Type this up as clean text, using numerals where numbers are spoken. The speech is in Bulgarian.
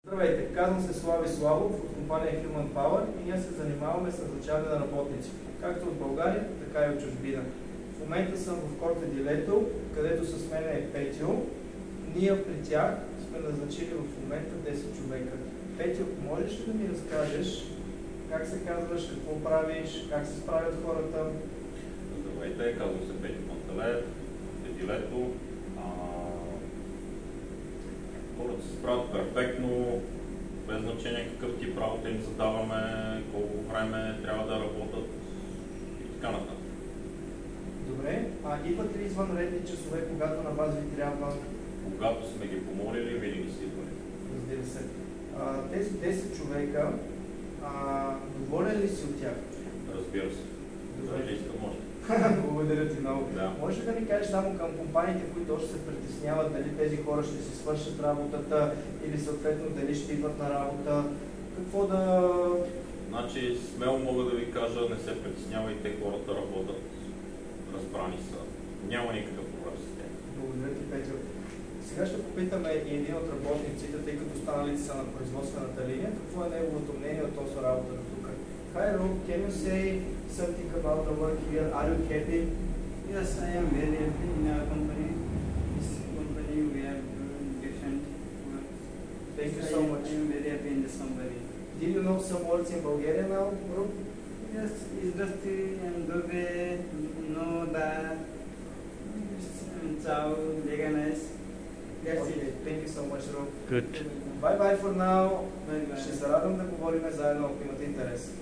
Здравейте, казвам се Слави Славов от компания Human Power и ние се занимаваме с назначаване на работници, както от България, така и от чужбина. В момента съм в Корте ди Лето, където с мен е Петю. Ние при тях сме назначили в момента 10 човека. Петю, можеш ли да ми разкажеш как се казваш, какво правиш, как се справят хората? Здравейте, казвам се Петю Панталев, Корте ди Лето. Хората се справят перфектно, без значение какъв тип работа им задаваме, колко време трябва да работят и така нататък. Добре, идват ли извънредни часове, когато на вас ви трябва? Когато сме ги помолили, винаги си идвали. Разбира се. Тези 10 човека, доволен ли си от тях? Разбира се. Даже искам може. Благодаря ти много. Да. Може ли да ни кажеш само към компаниите, които още се притесняват, дали тези хора ще си свършат работата или съответно дали ще идват на работа? Какво да... Значи смело мога да ви кажа, не се притеснявайте, хората работят, разбрани са. Няма никакъв проблем с тях. Благодаря ти, Петю. Сега ще попитаме и един от работниците, тъй като останалите са на производствената линия, какво е неговото мнение относно работата тук. Hi Rob, can you say something about the work here? Are you happy? Yes, I am very happy in our company. This company we have different work. Thank you so much. I am very happy in this company. Did you know some words in Bulgarian now, Rob? Yes, Izdrasti and Dobe, no da, ciao, veganes. Okay, thank you so much, Rob. Good. Bye bye for now. Bye bye. Ще се радвам да говорим заедно, ако имате интерес.